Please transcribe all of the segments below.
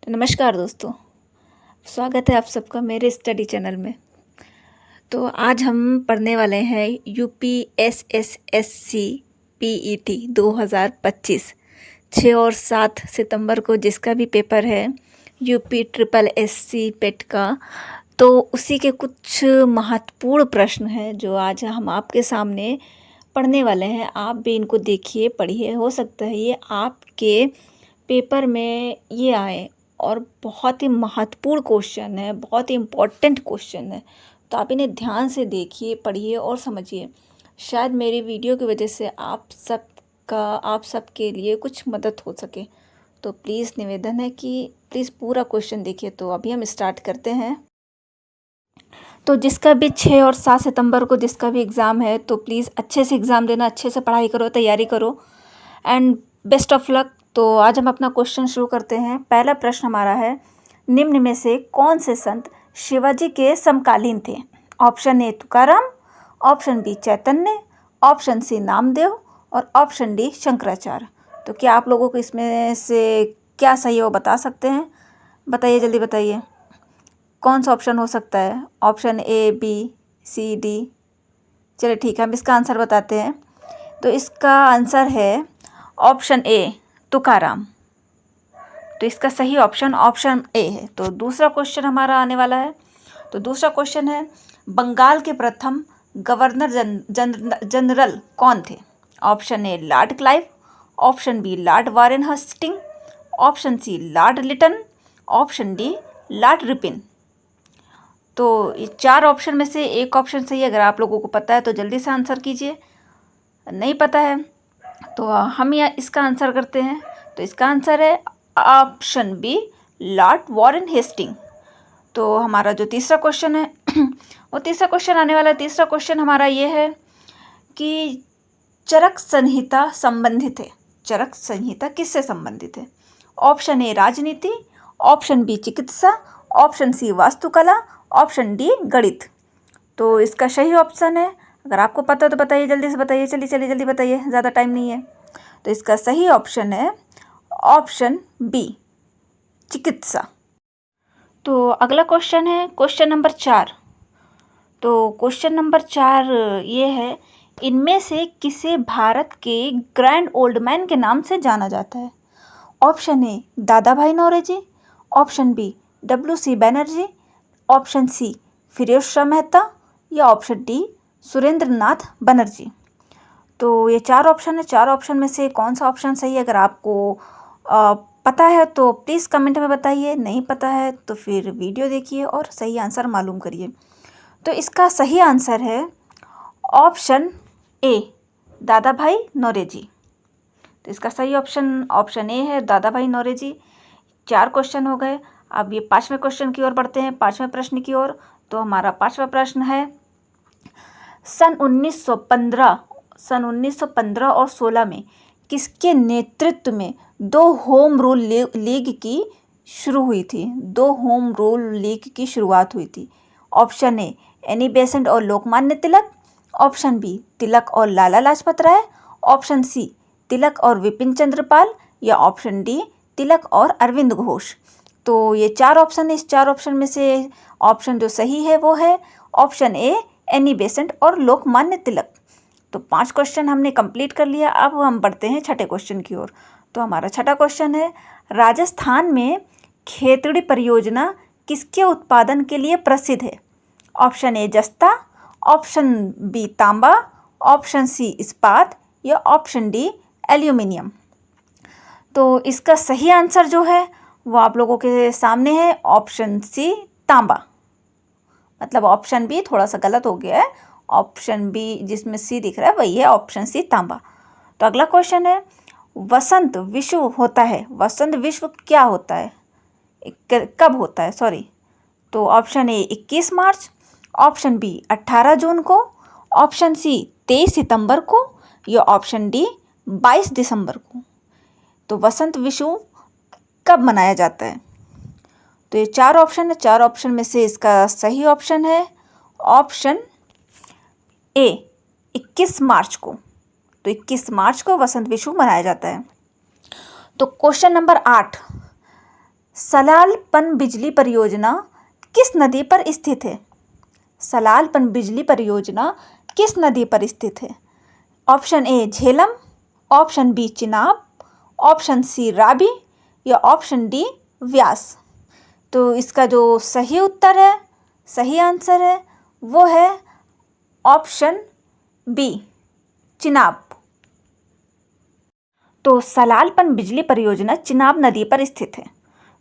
तो नमस्कार दोस्तों, स्वागत है आप सबका मेरे स्टडी चैनल में। तो आज हम पढ़ने वाले हैं यूपी एसएसएससी पीईटी 2025 6 और 7 सितंबर को जिसका भी पेपर है यूपी ट्रिपल एससी पेट का, तो उसी के कुछ महत्वपूर्ण प्रश्न हैं जो आज हम आपके सामने पढ़ने वाले हैं। आप भी इनको देखिए, पढ़िए, हो सकता है ये आपके पेपर में ये आए और बहुत ही महत्वपूर्ण क्वेश्चन है, बहुत ही इम्पोर्टेंट क्वेश्चन है। तो आप इन्हें ध्यान से देखिए, पढ़िए और समझिए। शायद मेरी वीडियो की वजह से आप सबके लिए कुछ मदद हो सके। तो प्लीज़ निवेदन है कि प्लीज़ पूरा क्वेश्चन देखिए। तो अभी हम स्टार्ट करते हैं। तो जिसका भी 6 और 7 सितंबर को जिसका भी एग्ज़ाम है, तो प्लीज़ अच्छे से एग्ज़ाम देना, अच्छे से पढ़ाई करो, तैयारी करो एंड बेस्ट ऑफ लक। तो आज हम अपना क्वेश्चन शुरू करते हैं। पहला प्रश्न हमारा है, निम्न में से कौन से संत शिवाजी के समकालीन थे? Option A Tukaram, option B Chaitanya, option C Namdev और ऑप्शन डी शंकराचार्य। तो क्या आप लोगों को इसमें से क्या सही है वो बता सकते हैं? बताइए, जल्दी बताइए, कौन सा ऑप्शन हो सकता है? Option A, B, C, D. चलिए ठीक है, हम इसका आंसर बताते हैं। तो इसका आंसर है ऑप्शन ए तुकाराम। तो इसका सही ऑप्शन ए है। तो दूसरा क्वेश्चन हमारा आने वाला है। तो दूसरा क्वेश्चन है, बंगाल के प्रथम गवर्नर जनरल कौन थे? Option A lord Clive, option B Lord Warren Hastings, option C lord Lytton, option D lord Ripon. तो ये 4 ऑप्शन में से एक ऑप्शन सही है। अगर आप लोगों को पता है तो जल्दी से आंसर कीजिए, नहीं पता है तो हम यहाँ इसका आंसर करते हैं। तो इसका आंसर है option B Lord Warren Hasting. तो हमारा जो तीसरा क्वेश्चन है वो तीसरा क्वेश्चन आने वाला है। तीसरा क्वेश्चन हमारा ये है कि चरक संहिता संबंधित है। चरक संहिता किससे संबंधित है? ऑप्शन ए राजनीति, ऑप्शन बी चिकित्सा, ऑप्शन सी वास्तुकला, ऑप्शन डी गणित। तो इसका सही ऑप्शन है, अगर आपको पता है तो बताइए, जल्दी से बताइए, चलिए जल्दी बताइए, ज़्यादा टाइम नहीं है। तो इसका सही ऑप्शन है ऑप्शन बी चिकित्सा। तो अगला क्वेश्चन है क्वेश्चन नंबर 4। तो क्वेश्चन नंबर 4 ये है, इनमें से किसे भारत के ग्रैंड ओल्ड मैन के नाम से जाना जाता है? Option A Dada Bhai Naoroji, option B WC Banerjee, option C Firoz Shah Mehta या ऑप्शन डी सुरेंद्र नाथ बनर्जी। तो ये 4 ऑप्शन है। 4 ऑप्शन में से कौन सा ऑप्शन सही है? अगर आपको पता है तो प्लीज़ कमेंट में बताइए, नहीं पता है तो फिर वीडियो देखिए और सही आंसर मालूम करिए। तो इसका सही आंसर है ऑप्शन ए दादा भाई नौरोजी। तो इसका सही ऑप्शन ए है दादा भाई नौरोजी। 4 क्वेश्चन हो गए। अब ये 5वें क्वेश्चन की ओर बढ़ते हैं, 5वें प्रश्न की ओर। तो हमारा 5वां प्रश्न है, सन 1915 और 16 में किसके नेतृत्व में 2 होम रूल लीग की शुरू हुई थी? 2 होम रूल लीग की शुरुआत हुई थी। ऑप्शन ए एनी बेसेंट और लोकमान्य तिलक, ऑप्शन बी तिलक और लाला लाजपत राय, ऑप्शन सी तिलक और विपिन चंद्र पाल या ऑप्शन डी तिलक और अरविंद घोष। तो ये 4 ऑप्शन है। इस 4 ऑप्शन में से ऑप्शन जो सही है वो है ऑप्शन ए एनी बेसेंट और लोकमान्य तिलक। तो 5 क्वेश्चन हमने कंप्लीट कर लिया। अब हम बढ़ते हैं छठे क्वेश्चन की ओर। तो हमारा छठा क्वेश्चन है, राजस्थान में खेतड़ी परियोजना किसके उत्पादन के लिए प्रसिद्ध है? ऑप्शन ए जस्ता, ऑप्शन बी तांबा, ऑप्शन सी इस्पात या ऑप्शन डी एल्यूमिनियम। तो इसका सही आंसर जो है वो आप लोगों के सामने है, ऑप्शन सी तांबा। मतलब ऑप्शन बी थोड़ा सा गलत हो गया है। ऑप्शन बी जिसमें सी दिख रहा है वही है ऑप्शन सी तांबा। तो अगला क्वेश्चन है, वसंत विश्व होता है, वसंत विश्व क्या होता है, कब होता है सॉरी? तो option A 21 March, option B 18 June को, ऑप्शन सी 23 सितंबर को या ऑप्शन डी 22 दिसंबर को। तो वसंत विश्व कब मनाया जाता है? तो ये 4 ऑप्शन है। 4 ऑप्शन में से इसका सही ऑप्शन है ऑप्शन ए 21 मार्च को। तो 21 मार्च को वसंत विश्व मनाया जाता है। तो क्वेश्चन नंबर 8, सलाल पनबिजली परियोजना किस नदी पर स्थित है? सलाल पनबिजली परियोजना किस नदी पर स्थित है? Option A Jhelum, option B Chenab, option C Ravi या ऑप्शन डी व्यास। तो इसका जो सही उत्तर है, सही आंसर है, वो है ऑप्शन बी चिनाब। तो सलाल पनबिजली परियोजना चिनाब नदी पर स्थित है।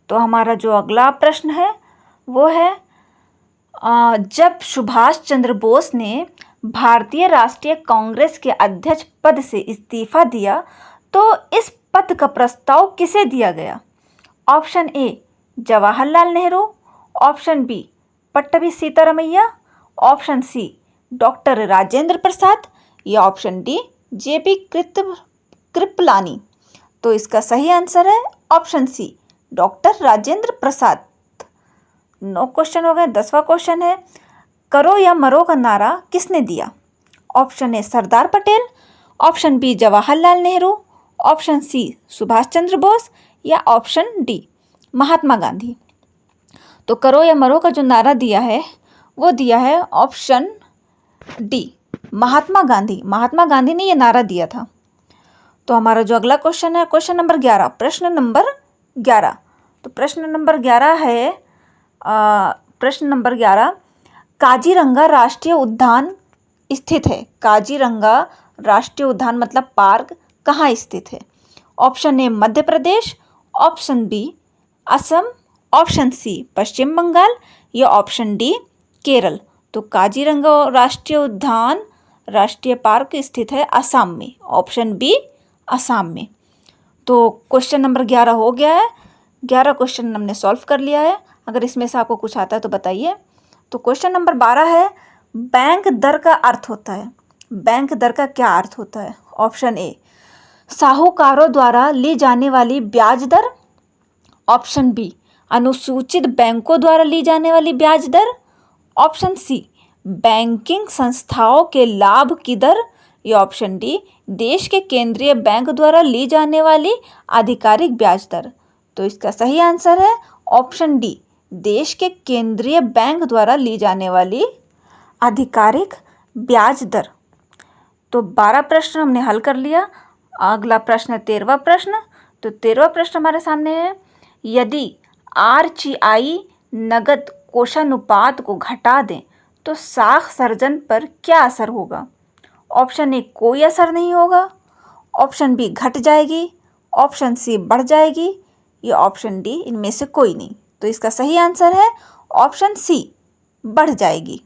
तो हमारा जो अगला प्रश्न है वो है जब सुभाष चंद्र बोस ने भारतीय राष्ट्रीय कांग्रेस के अध्यक्ष पद से इस्तीफा दिया तो इस पद का प्रस्ताव किसे दिया गया? Option A Jawaharlal Nehru, option B Pattabhi Sitaramayya, option C doctor Rajendra Prasad या ऑप्शन डी जेपी कृपलानी। तो इसका सही आंसर है ऑप्शन सी डॉक्टर राजेंद्र प्रसाद। 9 क्वेश्चन हो गए। 10वां क्वेश्चन है करो या मरो का नारा किसने दिया? Option A Sardar Patel, option B Jawaharlal Nehru, option C Subhash Chandra Bose या ऑप्शन डी महात्मा गांधी। तो करो या मरो का जो नारा दिया है वो दिया है ऑप्शन डी महात्मा गांधी। महात्मा गांधी ने ये नारा दिया था। तो हमारा जो अगला क्वेश्चन है क्वेश्चन नंबर 11, प्रश्न नंबर 11। तो प्रश्न नंबर 11 है प्रश्न नंबर 11 काजीरंगा राष्ट्रीय उद्यान स्थित है। काजीरंगा राष्ट्रीय उद्यान मतलब पार्क कहाँ स्थित है? Option A Madhya Pradesh, option B Assam, option C Paschim Bengal या ऑप्शन डी केरल। तो काजीरंगा राष्ट्रीय उद्यान राष्ट्रीय पार्क स्थित है असम में, ऑप्शन बी असम में। तो क्वेश्चन नंबर 11 हो गया है। 11 क्वेश्चन हमने सॉल्व कर लिया है। अगर इसमें से आपको कुछ आता है तो बताइए। तो क्वेश्चन नंबर 12 है बैंक दर का अर्थ होता है। बैंक दर का क्या अर्थ होता है? ऑप्शन ए साहूकारों द्वारा ली जाने वाली ब्याज दर, ऑप्शन बी अनुसूचित बैंकों द्वारा ली जाने वाली ब्याज दर, ऑप्शन सी बैंकिंग संस्थाओं के लाभ की दर या ऑप्शन डी देश के केंद्रीय बैंक द्वारा ली जाने वाली आधिकारिक ब्याज दर। तो इसका सही आंसर है ऑप्शन डी देश के केंद्रीय बैंक द्वारा ली जाने वाली आधिकारिक ब्याज दर। तो 12 प्रश्न हमने हल कर लिया। अगला प्रश्न 13वां प्रश्न। तो 13वां प्रश्न हमारे सामने है यदि आरटीआई नगद कोषानुपात को घटा दें तो साख सर्जन पर क्या असर होगा? ऑप्शन ए कोई असर नहीं होगा, ऑप्शन बी घट जाएगी, ऑप्शन सी बढ़ जाएगी या ऑप्शन डी इनमें से कोई नहीं। तो इसका सही आंसर है ऑप्शन सी बढ़ जाएगी।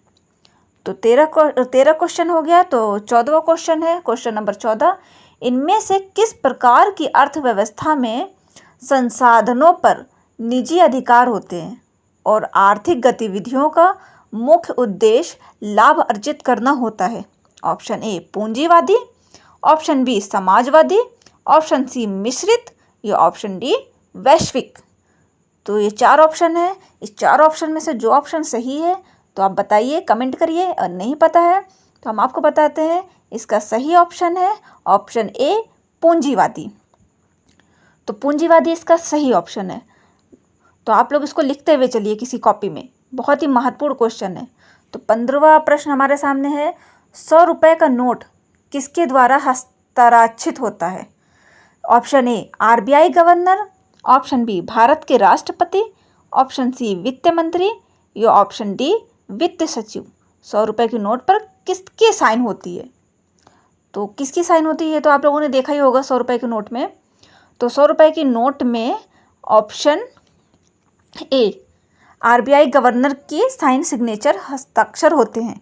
तो 13 क्वेश्चन हो गया। तो 14वां क्वेश्चन है क्वेश्चन नंबर 14 इनमें से किस प्रकार की अर्थव्यवस्था में संसाधनों पर निजी अधिकार होते हैं और आर्थिक गतिविधियों का मुख्य उद्देश्य लाभ अर्जित करना होता है? ऑप्शन ए पूंजीवादी, ऑप्शन बी समाजवादी, ऑप्शन सी मिश्रित या ऑप्शन डी वैश्विक। तो ये 4 ऑप्शन है। इस 4 ऑप्शन में से जो ऑप्शन सही है तो आप बताइए, कमेंट करिए। और नहीं पता है तो हम आपको बताते हैं। इसका सही ऑप्शन है ऑप्शन ए पूंजीवादी। तो पूंजीवादी इसका सही ऑप्शन है। तो आप लोग इसको लिखते हुए चलिए किसी कॉपी में, बहुत ही महत्वपूर्ण क्वेश्चन है। तो 15वां प्रश्न हमारे सामने है 100 रुपये का नोट किसके द्वारा हस्ताक्षरित होता है? Option A RBI governor, option B Bharat के राष्ट्रपति, ऑप्शन सी वित्त मंत्री या ऑप्शन डी वित्त सचिव। 100 रुपये के नोट पर किसकी साइन होती है? तो किसकी साइन होती है तो आप लोगों ने देखा ही होगा 100 रुपये के नोट में। तो 100 रुपये के नोट में ऑप्शन ए आरबीआई गवर्नर के साइन सिग्नेचर हस्ताक्षर होते हैं।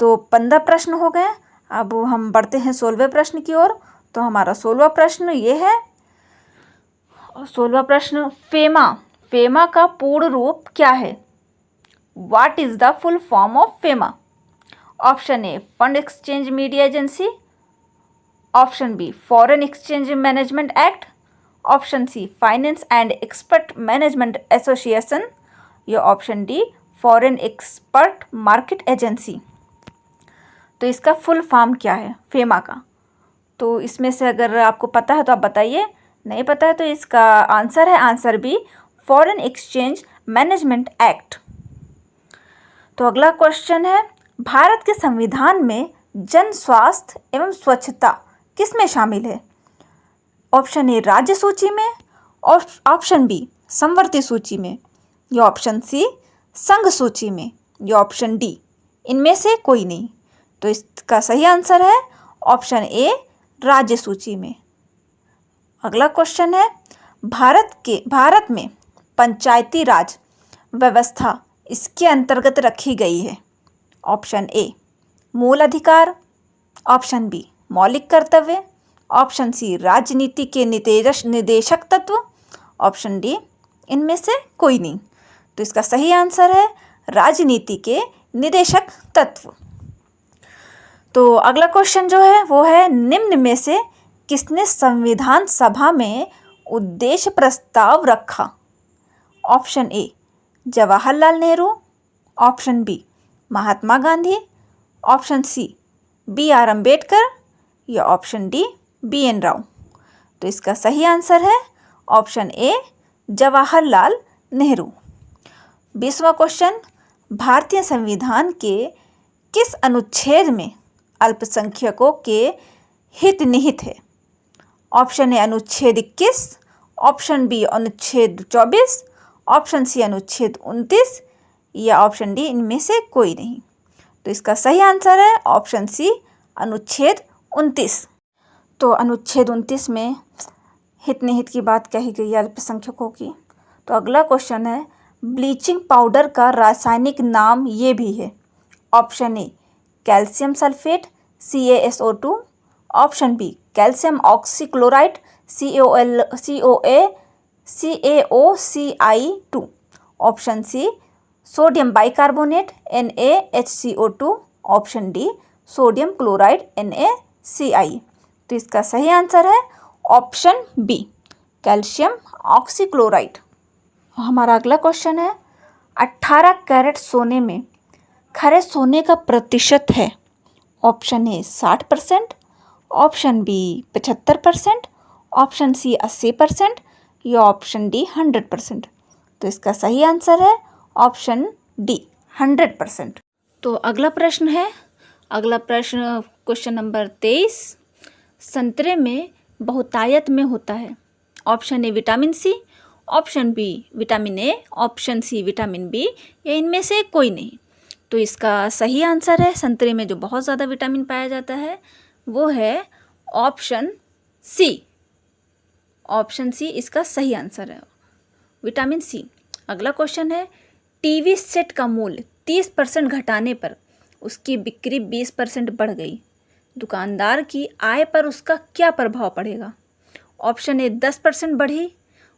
तो 15 प्रश्न हो गए। अब हम बढ़ते हैं 16वें प्रश्न की ओर। तो हमारा 16वां प्रश्न ये है। 16वां प्रश्न फेमा का पूर्ण रूप क्या है? What is the full form of FEMA? Option A fund exchange media agency, option B foreign exchange management act, option C finance and expert management association या option D foreign expert market agency. तो इसका full form क्या है FEMA का? तो इसमें से अगर आपको पता है तो आप बताइए, नहीं पता है तो इसका आंसर है answer B foreign exchange management act. तो अगला क्वेश्चन है, भारत के संविधान में जन स्वास्थ्य एवं स्वच्छता किस में शामिल है? ऑप्शन ए राज्य सूची में, और ऑप्शन बी समवर्ती सूची में, या ऑप्शन सी संघ सूची में, या ऑप्शन डी इनमें से कोई नहीं। तो इसका सही आंसर है ऑप्शन ए राज्य सूची में। अगला क्वेश्चन है, भारत में पंचायती राज व्यवस्था इसके अंतर्गत रखी गई है। ऑप्शन ए मूल अधिकार, ऑप्शन बी मौलिक कर्तव्य, ऑप्शन सी राजनीति के निदेशक तत्व, ऑप्शन डी इनमें से कोई नहीं। तो इसका सही आंसर है राजनीति के निदेशक तत्व। तो अगला क्वेश्चन जो है वो है, निम्न में से किसने संविधान सभा में उद्देश्य प्रस्ताव रखा? Option A Jawaharlal Nehru, option B Mahatma Gandhi, option C B R Ambedkar, या option D B N Rao. तो इसका सही आंसर है ऑप्शन ए जवाहरलाल नेहरू। 20वां क्वेश्चन, भारतीय संविधान के किस अनुच्छेद में अल्पसंख्यकों के हित निहित है? ऑप्शन ए अनुच्छेद 21, ऑप्शन बी अनुच्छेद 24, ऑप्शन सी अनुच्छेद 29, या ऑप्शन डी इनमें से कोई नहीं। तो इसका सही आंसर है ऑप्शन सी अनुच्छेद 29। तो अनुच्छेद 29 में हित निहित की बात कही गई है अल्पसंख्यकों की। तो अगला क्वेश्चन है, ब्लीचिंग पाउडर का रासायनिक नाम ये भी है। Option A calcium sulphate CaSO2, option B calcium oxychloride CaOCI2, option C sodium bicarbonate NaHCO2, option D sodium chloride NaCl। तो इसका सही आंसर है ऑप्शन बी कैल्शियम ऑक्सीक्लोराइड। हमारा अगला क्वेश्चन है, 18 कैरेट सोने में खरे सोने का प्रतिशत है। Option A 60%, option B 75%, option C 80%, या ऑप्शन डी 100%। तो इसका सही आंसर है ऑप्शन डी 100%। तो अगला प्रश्न क्वेश्चन नंबर 23, संतरे में बहुतायत में होता है। Option A vitamin C, option B vitamin A, option C vitamin B, या इनमें से कोई नहीं। तो इसका सही आंसर है, संतरे में जो बहुत ज़्यादा विटामिन पाया जाता है वो है ऑप्शन सी। ऑप्शन सी इसका सही आंसर है, विटामिन सी। अगला क्वेश्चन है, टीवी सेट का मूल्य 30% घटाने पर उसकी बिक्री 20% बढ़ गई, दुकानदार की आय पर उसका क्या प्रभाव पड़ेगा? ऑप्शन ए 10% बढ़ी,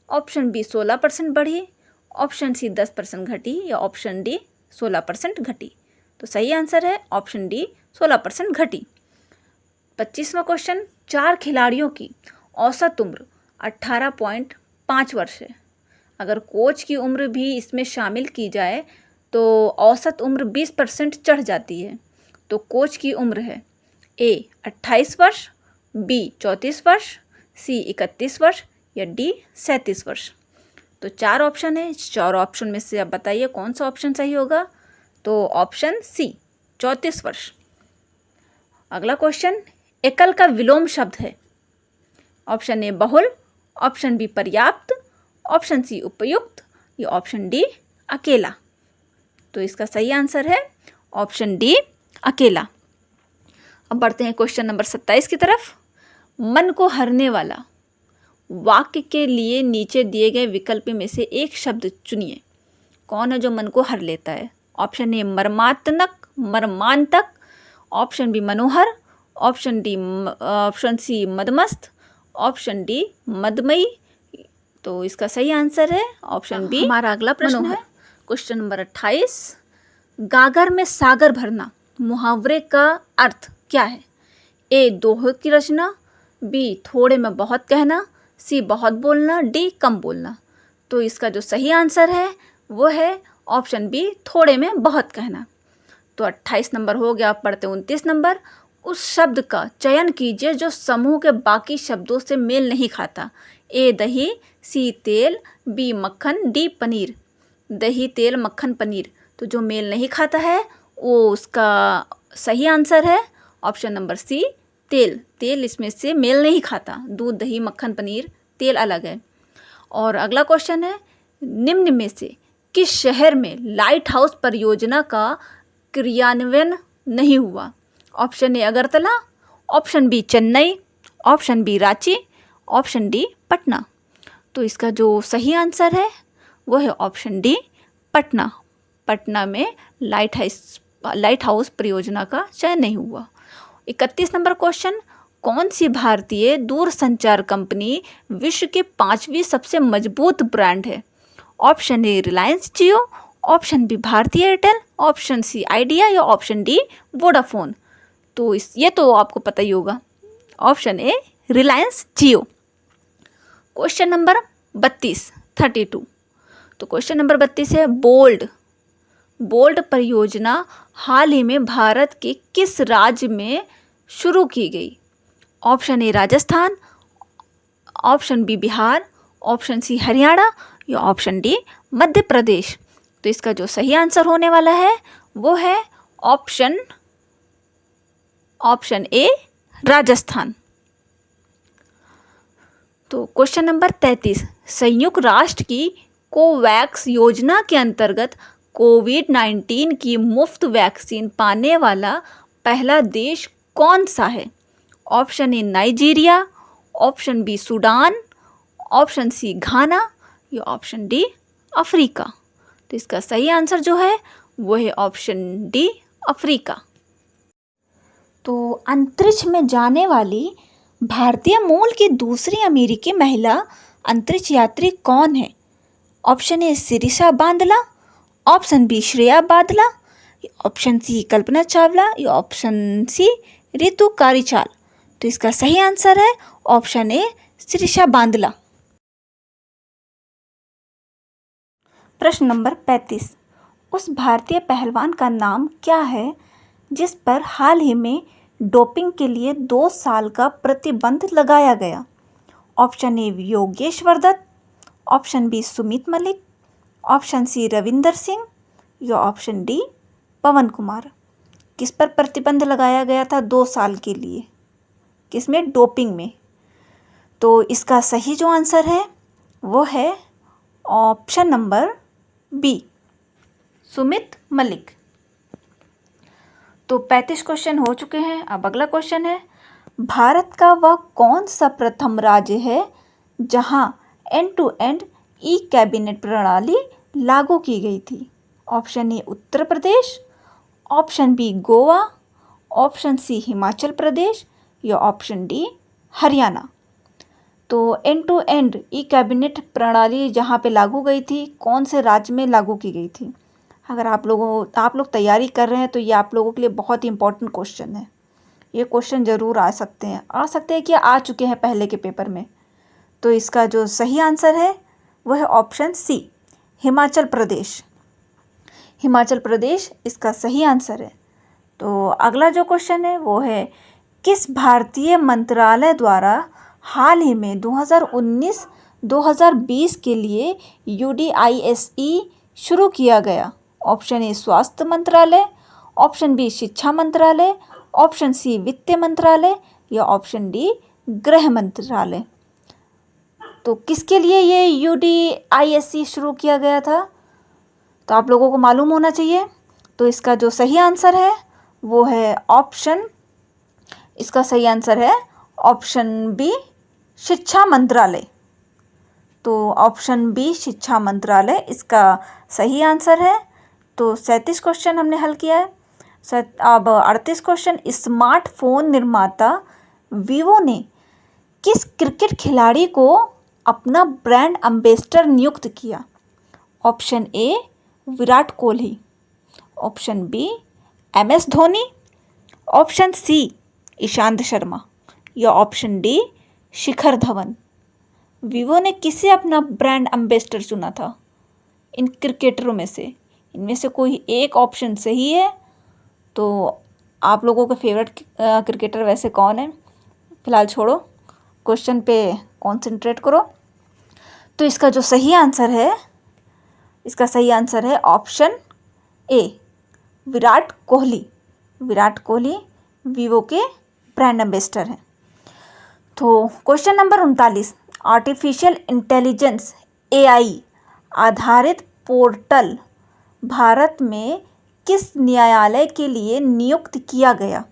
ऑप्शन बी 16% बढ़ी, ऑप्शन सी 10% घटी, या ऑप्शन डी 16% घटी। तो सही आंसर है ऑप्शन डी 16% घटी। 25वां क्वेश्चन, 4 खिलाड़ियों की औसत उम्र 18.5 वर्ष है। अगर कोच की उम्र भी इसमें शामिल की जाए तो औसत उम्र 20% चढ़ जाती है। तो कोच की उम्र है ए 28 वर्ष, बी 34 वर्ष, सी 31 वर्ष, या डी 37 वर्ष। तो 4 ऑप्शन है, इस 4 ऑप्शन में से आप बताइए कौन सा ऑप्शन सही होगा? तो ऑप्शन सी 34 वर्ष। अगला क्वेश्चन, एकल का विलोम शब्द है। ऑप्शन ए बहुल, ऑप्शन बी पर्याप्त, ऑप्शन सी उपयुक्त, या ऑप्शन डी अकेला। तो इसका सही आंसर है ऑप्शन डी अकेला। अब बढ़ते हैं क्वेश्चन नंबर 27 की तरफ। मन को हरने वाला वाक्य के लिए नीचे दिए गए विकल्प में से एक शब्द चुनिए। कौन है जो मन को हर लेता है? ऑप्शन ए मर्मांतक, ऑप्शन बी मनोहर, ऑप्शन सी मदमस्त, ऑप्शन डी मदमयी। तो इसका सही आंसर है ऑप्शन बी। हमारा अगला प्रश्न है क्वेश्चन नंबर 28, गागर में सागर भरना मुहावरे का अर्थ क्या है? ए दोहे की रचना, बी थोड़े में बहुत कहना, सी बहुत बोलना, डी कम बोलना। तो इसका जो सही आंसर है वो है ऑप्शन बी थोड़े में बहुत कहना। तो 28 नंबर हो गया। आप पढ़ते 29 नंबर। उस शब्द का चयन कीजिए जो समूह के बाकी शब्दों से मेल नहीं खाता। ए दही, सी तेल, बी मक्खन, डी पनीर। दही, तेल, मक्खन, पनीर। तो जो मेल नहीं खाता है वो उसका सही आंसर है ऑप्शन नंबर सी, तेल। तेल इसमें से मेल नहीं खाता। दूध, दही, मक्खन, पनीर, तेल अलग है। और अगला क्वेश्चन है, निम्न में से किस शहर में लाइट हाउस परियोजना का क्रियान्वयन नहीं हुआ? Option A Agartala, option B Chennai, option B Ranchi, option D Patna. तो इसका जो सही आंसर है वो है ऑप्शन डी, पटना। पटना में लाइट हाउस परियोजना का चयन नहीं हुआ। 31 नंबर क्वेश्चन, कौन सी भारतीय दूरसंचार कंपनी विश्व की 5वीं सबसे मजबूत ब्रांड है? Option A Reliance Jio, option B Bharti Airtel, option C Idea या ऑप्शन डी वोडाफोन। तो ये तो आपको पता ही होगा, option A Reliance Jio. Question number 32। तो क्वेश्चन नंबर 32 है, बोल्ड परियोजना हाल ही में भारत के किस राज्य में शुरू की गई? Option A Rajasthan, option B Bihar, option C Haryana या ऑप्शन डी मध्य प्रदेश। तो इसका जो सही आंसर होने वाला है वो है ऑप्शन ए राजस्थान। तो क्वेश्चन नंबर 33, संयुक्त राष्ट्र की कोवैक्स योजना के अंतर्गत कोविड-19 की मुफ्त वैक्सीन पाने वाला पहला देश कौन सा है? Option A Nigeria, option B Sudan, option C Ghana या ऑप्शन डी अफ्रीका। तो इसका सही आंसर जो है वो है ऑप्शन डी अफ्रीका। तो अंतरिक्ष में जाने वाली भारतीय मूल की दूसरी अमेरिकी महिला अंतरिक्ष यात्री कौन है? Option A Sirisha Bandla, option B Shreya Badla, option सी कल्पना चावला या ऑप्शन सी रितु कारीचाल। तो इसका सही आंसर है ऑप्शन ए शिरीषा बांदला। प्रश्न नंबर 35, उस भारतीय पहलवान का नाम क्या है जिस पर हाल ही में डोपिंग के लिए 2 साल का प्रतिबंध लगाया गया? Option A Yogeshwar Dutt, option B Sumit Malik, option C Ravinder Singh या ऑप्शन डी पवन कुमार। किस पर प्रतिबंध लगाया गया था 2 साल के लिए? किसमें? डोपिंग में। तो इसका सही जो आंसर है वो है option number B, Sumit Malik. तो 35 क्वेश्चन हो चुके हैं। अब अगला क्वेश्चन है, भारत का वह कौन सा प्रथम राज्य है जहां end to end e cabinet प्रणाली लागू की गई थी? Option A Uttar Pradesh, option B Goa, option C Himachal Pradesh या ऑप्शन डी हरियाणा। तो end to end e cabinet प्रणाली जहाँ पे लागू गई थी, कौन से राज्य में लागू की गई थी? अगर आप लोग तैयारी कर रहे हैं तो ये आप लोगों के लिए बहुत ही इंपॉर्टेंट क्वेश्चन है। ये क्वेश्चन ज़रूर आ सकते हैं कि आ चुके हैं पहले के पेपर में। तो इसका जो सही आंसर है वो है ऑप्शन सी, हिमाचल प्रदेश। हिमाचल प्रदेश इसका सही आंसर है। तो अगला जो क्वेश्चन है वो है, किस भारतीय मंत्रालय द्वारा हाल ही में 2019-2020 के लिए UDISE शुरू किया गया? ऑप्शन ए स्वास्थ्य मंत्रालय, ऑप्शन बी शिक्षा मंत्रालय, ऑप्शन सी वित्त मंत्रालय या ऑप्शन डी गृह मंत्रालय। तो किसके लिए ये UDISE शुरू किया गया था? तो आप लोगों को मालूम होना चाहिए। तो इसका जो सही आंसर है वो है ऑप्शन बी, शिक्षा मंत्रालय। तो ऑप्शन बी शिक्षा मंत्रालय इसका सही आंसर है। तो 37 क्वेश्चन हमने हल किया है। अब 38 क्वेश्चन, स्मार्टफोन निर्माता वीवो ने किस क्रिकेट खिलाड़ी को अपना ब्रांड एम्बेसडर नियुक्त किया? Option A Virat Kohli, option B MS Dhoni, option C Ishant Sharma या option D Shikhar Dhawan. Vivo ने किसे अपना ब्रांड एम्बेसडर चुना था इन क्रिकेटरों में से? इनमें से कोई एक ऑप्शन सही है। तो आप लोगों का फेवरेट क्रिकेटर वैसे कौन है? फिलहाल छोड़ो, क्वेश्चन पे कॉन्सेंट्रेट करो। तो इसका जो सही आंसर है, इसका सही आंसर है option A, Virat Kohli. Virat Kohli Vivo के ब्रांड एम्बेसडर हैं। तो question number 39, artificial intelligence AI आधारित पोर्टल भारत में किस न्यायालय के लिए नियुक्त किया गया?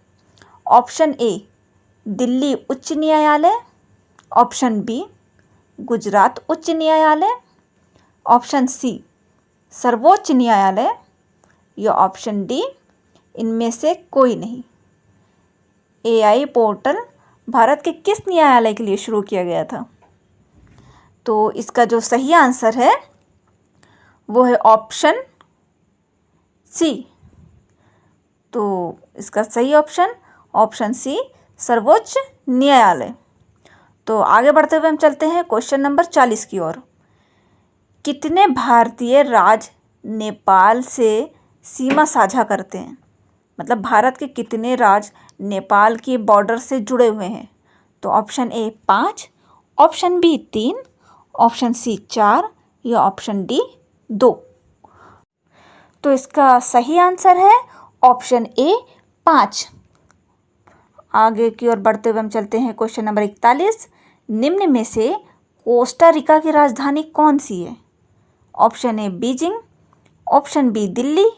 ऑप्शन ए, दिल्ली उच्च न्यायालय। ऑप्शन बी, गुजरात उच्च न्यायालय। ऑप्शन सी, सर्वोच्च न्यायालय। या ऑप्शन डी, इनमें से कोई नहीं। एआई पोर्टल भारत के किस न्यायालय के लिए शुरू किया गया था? तो इसका जो सही आंसर है वो है ऑप्शन सी। तो इसका सही ऑप्शन सी, सर्वोच्च न्यायालय। तो आगे बढ़ते हुए हम चलते हैं क्वेश्चन नंबर 40 की ओर। कितने भारतीय राज्य नेपाल से सीमा साझा करते हैं? मतलब भारत के कितने राज्य नेपाल के बॉर्डर से जुड़े हुए हैं? तो option A 5, option B 3, option C 4 या ऑप्शन डी 2। तो इसका सही आंसर है ऑप्शन ए 5। आगे की ओर बढ़ते हुए हम चलते हैं क्वेश्चन नंबर 41। निम्न में से कोस्टा रिका की राजधानी कौन सी है? Option A Beijing, option B Delhi,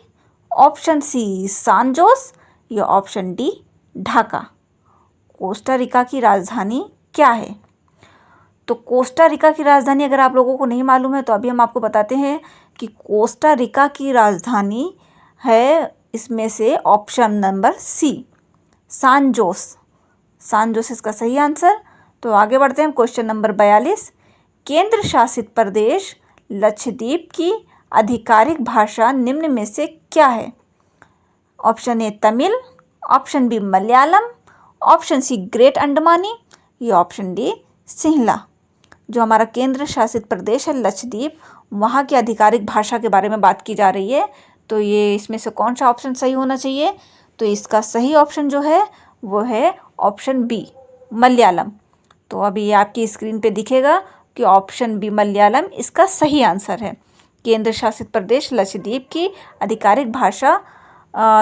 option C San Jose या option D Dhaka. Costa Rica की राजधानी क्या है? तो कोस्टा रिका की राजधानी अगर आप लोगों को नहीं मालूम है तो अभी हम आपको बताते हैं कि कोस्टा रिका की राजधानी है इसमें से option number C, San Jose. San Jose इसका सही आंसर। तो आगे बढ़ते हैं क्वेश्चन नंबर 42। केंद्र शासित प्रदेश लक्षद्वीप की आधिकारिक भाषा निम्न में से क्या है? Option A Tamil, option B Malayalam, option C great Andamani या ऑप्शन डी सिंहला। जो हमारा केंद्र शासित प्रदेश है लक्षद्वीप, वहाँ की आधिकारिक भाषा के बारे में बात की जा रही है। तो ये इसमें से कौन सा ऑप्शन सही होना चाहिए? तो इसका सही ऑप्शन जो है वो है ऑप्शन बी, मलयालम। तो अभी ये आपकी स्क्रीन पे दिखेगा कि ऑप्शन बी मलयालम इसका सही आंसर है। केंद्र शासित प्रदेश लक्षद्वीप की आधिकारिक भाषा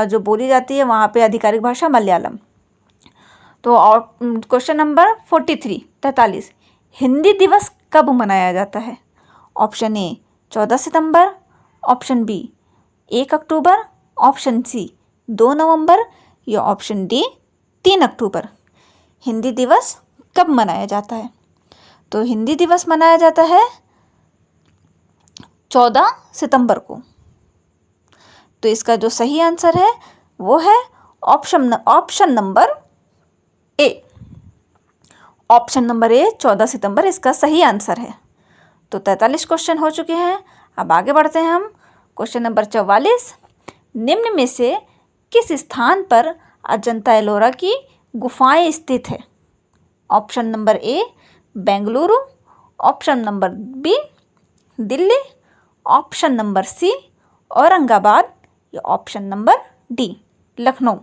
जो बोली जाती है वहाँ पे आधिकारिक भाषा मलयालम। तो और क्वेश्चन नंबर 43, हिंदी दिवस कब मनाया जाता है? ऑप्शन ए 14 सितंबर, ऑप्शन बी 1 अक्टूबर, ऑप्शन सी 2 नवंबर या ऑप्शन डी 3 अक्टूबर। हिंदी दिवस कब मनाया जाता है? तो हिंदी दिवस मनाया जाता है 14 सितंबर को। तो इसका जो सही आंसर है वो है ऑप्शन नंबर ए। ऑप्शन नंबर ए 14 सितंबर इसका सही आंसर है। तो 43 क्वेश्चन हो चुके हैं। अब आगे बढ़ते हैं हम क्वेश्चन नंबर 44। निम्न में से किस स्थान पर अजंता एलोरा की गुफाएं स्थित है? Option number A Bengaluru, option number B Delhi, option number C Aurangabad या option number D Lucknow.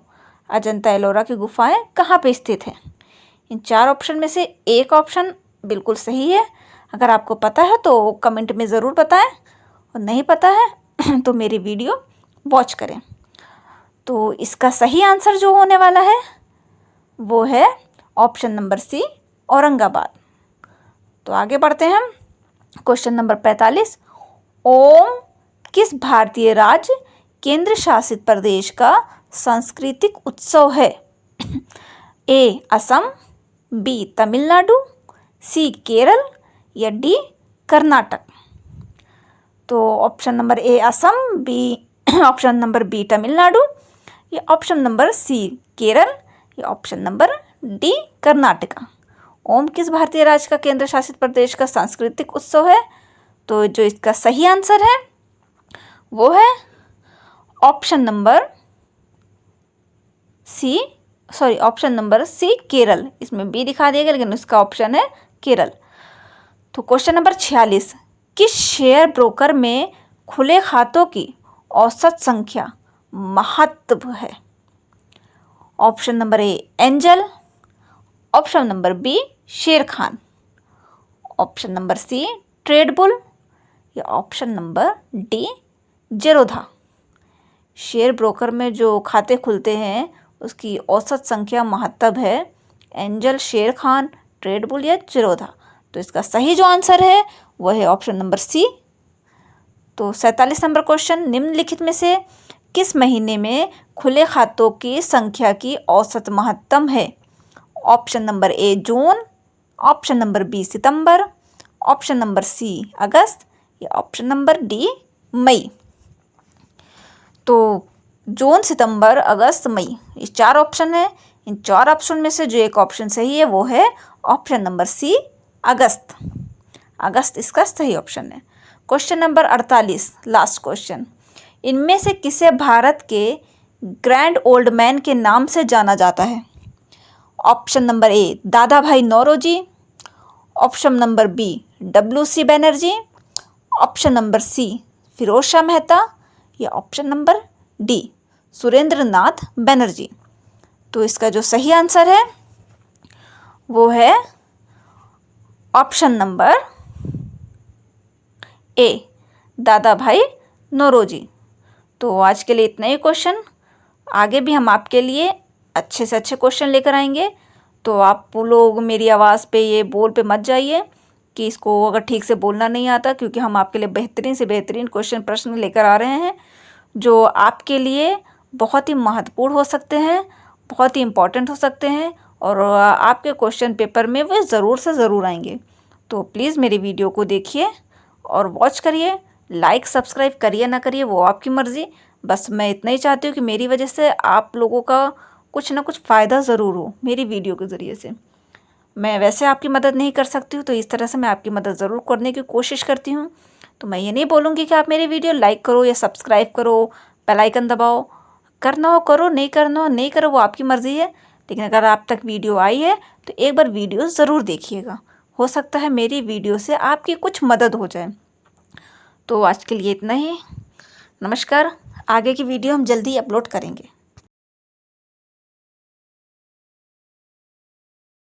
Ajanta Ellora की गुफाएं कहाँ पे स्थित हैं? इन 4 ऑप्शन में से एक ऑप्शन बिल्कुल सही है। अगर आपको पता है तो कमेंट में ज़रूर बताएं, और नहीं पता है तो मेरी वीडियो वॉच करें। तो इसका सही आंसर जो होने वाला है वो है ऑप्शन नंबर सी औरंगाबाद। तो आगे बढ़ते हैं हम क्वेश्चन नंबर 45। ओम किस भारतीय राज्य केंद्र शासित प्रदेश का सांस्कृतिक उत्सव है? A Assam, B Tamil Nadu, C Kerala या डी कर्नाटक। तो option number A Assam, B option number B Tamil Nadu या ऑप्शन नंबर सी केरल या ऑप्शन नंबर डी कर्नाटका। ओम किस भारतीय राज्य का केंद्र शासित प्रदेश का सांस्कृतिक उत्सव है? तो जो इसका सही आंसर है वो है ऑप्शन नंबर सी केरल। इसमें बी दिखा दिया गया लेकिन उसका ऑप्शन है केरल। तो क्वेश्चन नंबर 46। किस शेयर ब्रोकर में खुले खातों की औसत संख्या महत्व है? Option number A Angel, option number B Sharekhan, option number C trade bull या option number D Zerodha. Share broker में जो खाते खुलते हैं उसकी औसत संख्या महत्तब है एंजल, शेर खान, ट्रेड बुल या जेरोधा। तो इसका सही जो आंसर है वह है ऑप्शन नंबर सी। तो 47 नंबर क्वेश्चन, निम्नलिखित में से किस महीने में खुले खातों की संख्या की औसत महत्तम है? ऑप्शन नंबर ए जून, ऑप्शन नंबर बी सितंबर, ऑप्शन नंबर सी अगस्त या ऑप्शन नंबर डी मई। तो जून, सितंबर, अगस्त, मई, ये 4 ऑप्शन है। इन 4 ऑप्शन में से जो एक ऑप्शन सही है वो है ऑप्शन नंबर सी अगस्त। अगस्त इसका सही ऑप्शन है। क्वेश्चन नंबर 48, लास्ट क्वेश्चन, इनमें से किसे भारत के ग्रैंड ओल्ड मैन के नाम से जाना जाता है? Option number A Dada Bhai Naoroji, option number B WC Banerjee, option number C Firoz Shah Mehta या option number D Surendra Nath Banerjee. तो इसका जो सही आंसर है वो है option number A Dada Bhai Naoroji. तो आज के लिए इतना ही क्वेश्चन, आगे भी हम आपके लिए अच्छे से अच्छे क्वेश्चन लेकर आएंगे। तो आप लोग मेरी आवाज़ पे, ये बोल पे मत जाइए कि इसको अगर ठीक से बोलना नहीं आता, क्योंकि हम आपके लिए बेहतरीन से बेहतरीन क्वेश्चन प्रश्न लेकर आ रहे हैं जो आपके लिए बहुत ही महत्वपूर्ण हो सकते हैं, बहुत ही इम्पॉर्टेंट हो सकते हैं और आपके क्वेश्चन पेपर में वे ज़रूर से ज़रूर आएंगे। तो प्लीज़ मेरी वीडियो को देखिए और वॉच करिए। लाइक सब्सक्राइब करिए ना करिए वो आपकी मर्ज़ी, बस मैं इतना ही चाहती हूँ कि मेरी वजह से आप लोगों का कुछ ना कुछ फ़ायदा ज़रूर हो मेरी वीडियो के ज़रिए से। मैं वैसे आपकी मदद नहीं कर सकती हूँ, तो इस तरह से मैं आपकी मदद ज़रूर करने की कोशिश करती हूँ। तो मैं ये नहीं बोलूँगी कि आप मेरी वीडियो लाइक करो या सब्सक्राइब करो, बेल आइकन दबाओ, करना हो करो, नहीं करना हो नहीं करो, वो आपकी मर्ज़ी है। लेकिन अगर आप तक वीडियो आई है तो एक बार वीडियो ज़रूर देखिएगा, हो सकता है मेरी वीडियो से आपकी कुछ मदद हो जाए। तो आज के लिए इतना ही, नमस्कार। आगे की वीडियो हम जल्दी अपलोड करेंगे।